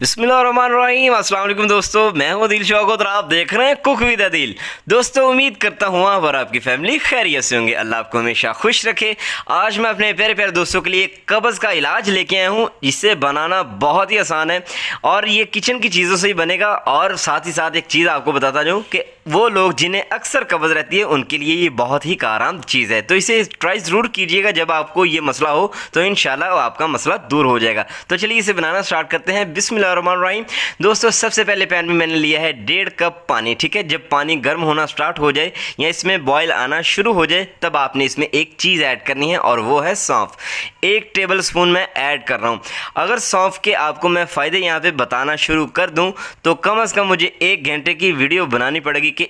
बिस्मिल्लाहिर्रहमानिर्रहीम। अस्सलाम वालेकुम दोस्तों, मैं हूं दिल शौकत और आप देख रहे हैं कुक विद दिल। दोस्तों, उम्मीद करता हूं आप और आपकी फैमिली खैरियत से होंगे। अल्लाह आपको हमेशा खुश रखे। आज मैं अपने प्यारे प्यारे दोस्तों के लिए कब्ज़ का इलाज लेके आया हूं, जिसे बनाना बहुत ही आसान है और ये किचन की चीज़ों से ही बनेगा। और साथ ही साथ एक चीज़ आपको बताता जाऊँ कि वो लोग जिन्हें अक्सर कब्ज़ रहती है उनके लिए ये बहुत ही कारगर चीज़ है, तो इसे ट्राई ज़रूर कीजिएगा। जब आपको ये मसला हो तो इंशाल्लाह आपका मसला दूर हो जाएगा। तो चलिए इसे बनाना स्टार्ट करते हैं। बिस्मिल्लाहिर्रहमानिर्रहीम। दोस्तों, सबसे पहले पैन में मैंने लिया है 1.5 कप पानी। ठीक है, जब पानी गर्म होना स्टार्ट हो जाए या इसमें बॉयल आना शुरू हो जाए तब आपने इसमें एक चीज़ ऐड करनी है और वो है सौंफ। 1 टेबल स्पून मैं ऐड कर रहा हूँ। अगर सौंफ के आपको मैं फ़ायदे यहाँ पे बताना शुरू कर दूँ तो कम से कम मुझे 1 घंटे की वीडियो बनानी पड़ेगी कि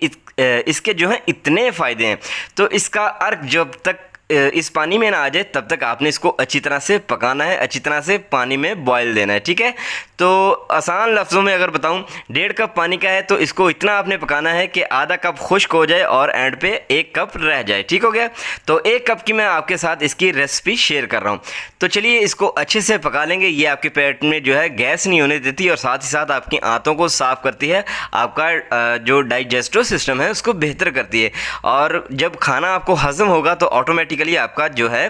इसके जो हैं इतने फ़ायदे हैं। तो इसका अर्क जब तक इस पानी में ना आ जाए तब तक आपने इसको अच्छी तरह से पकाना है, अच्छी तरह से पानी में बॉयल देना है। ठीक है, तो आसान लफ्ज़ों में अगर बताऊं, 1.5 कप पानी का है तो इसको इतना आपने पकाना है कि आधा कप खुश्क हो जाए और एंड पे 1 कप रह जाए। ठीक हो गया, तो 1 कप की मैं आपके साथ इसकी रेसिपी शेयर कर रहा हूँ। तो चलिए इसको अच्छे से पका लेंगे। ये आपके पेट में जो है गैस नहीं होने देती और साथ ही साथ आपकी आंतों को साफ़ करती है, आपका जो डाइजेस्टिव सिस्टम है उसको बेहतर करती है। और जब खाना आपको हज़म होगा तो ऑटोमेटिकली आपका जो है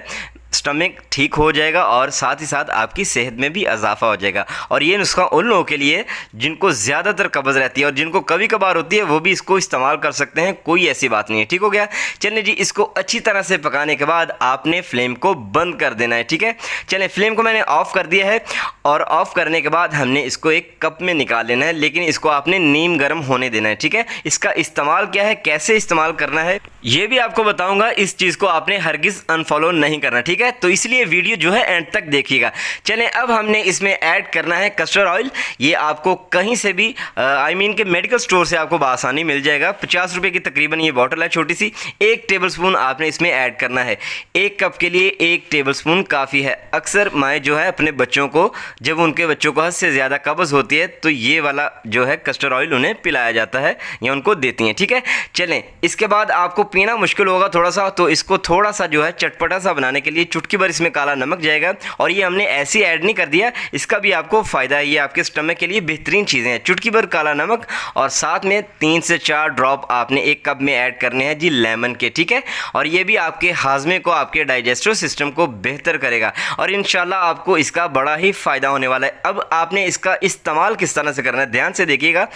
स्टमक ठीक हो जाएगा और साथ ही साथ आपकी सेहत में भी इजाफा हो जाएगा। और ये नुस्खा उन लोगों के लिए जिनको ज़्यादातर कब्ज़ रहती है और जिनको कभी कभार होती है, वो भी इसको इस्तेमाल कर सकते हैं, कोई ऐसी बात नहीं है। ठीक हो गया, चलिए जी, इसको अच्छी तरह से पकाने के बाद आपने फ्लेम को बंद कर देना है। ठीक है, चलें, फ्लेम को मैंने ऑफ़ कर दिया है और ऑफ़ करने के बाद हमने इसको एक कप में निकाल लेना है, लेकिन इसको आपने नीम गर्म होने देना है। ठीक है, इसका इस्तेमाल क्या है, कैसे इस्तेमाल करना है, ये भी आपको बताऊँगा। इस चीज़ को आपने हरगिज़ अनफॉलो नहीं करना। ठीक है, तो इसलिए वीडियो जो है एंड तक देखिएगा। चलें, अब हमने इसमें ऐड करना है कस्टर्ड ऑयल। ये आपको कहीं से भी के मेडिकल स्टोर से आपको बआसानी मिल जाएगा। 50 रुपये की तकरीबन ये बॉटल है छोटी सी। 1 टेबल स्पून आपने इसमें ऐड करना है। 1 कप के लिए 1 टेबल स्पून काफ़ी है। अक्सर माएँ जो है अपने बच्चों को, जब उनके बच्चों को हद से ज़्यादा कब्ज़ होती है तो ये वाला जो है कस्टर्ड ऑयल उन्हें पिलाया जाता है या उनको देती हैं। ठीक है, चलें, इसके बाद आपको पीना मुश्किल होगा थोड़ा सा, तो इसको थोड़ा सा जो है चटपटा सा बनाने के लिए चुटकी भर इसमें काला नमक जाएगा। और ये हमने ऐसे ही ऐड नहीं कर दिया, इसका भी आपको फ़ायदा है। ये आपके स्टमक के लिए बेहतरीन चीज़ें हैं। चुटकी भर काला नमक और साथ में 3 से 4 ड्रॉप आपने 1 कप में ऐड करने हैं जी लेमन के। ठीक है, और ये भी आपके हाजमे को, आपके डाइजेस्टिव सिस्टम को बेहतर करेगा और इंशाल्लाह आपको इसका बड़ा ही फ़ायदा होने वाला है। अब आपने इसका इस्तेमाल किस तरह से करना है, ध्यान से देखिएगा,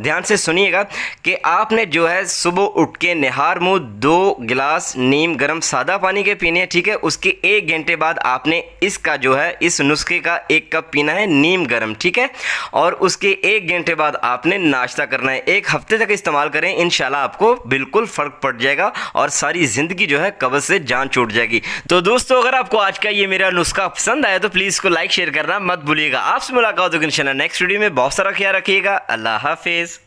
ध्यान से सुनिएगा कि आपने जो है सुबह उठ के निहार मुँह 2 गिलास नीम गर्म सादा पानी के पीने हैं। ठीक है, उसके 1 घंटे बाद आपने इसका जो है इस नुस्खे का 1 कप पीना है नीम गर्म। ठीक है, और उसके 1 घंटे बाद आपने नाश्ता करना है। 1 हफ्ते तक इस्तेमाल करें, इंशाल्लाह आपको बिल्कुल फ़र्क पड़ जाएगा और सारी ज़िंदगी जो है कब्ज़ से जान छूट जाएगी। तो दोस्तों, अगर आपको आज का ये मेरा नुस्खा पसंद आया तो प्लीज़ इसको लाइक शेयर करना मत भूलिएगा। आपसे मुलाकात होगी इंशाल्लाह नेक्स्ट वीडियो में। बहुत सारा ख्याल रखिएगा। अल्लाह हाफिज़।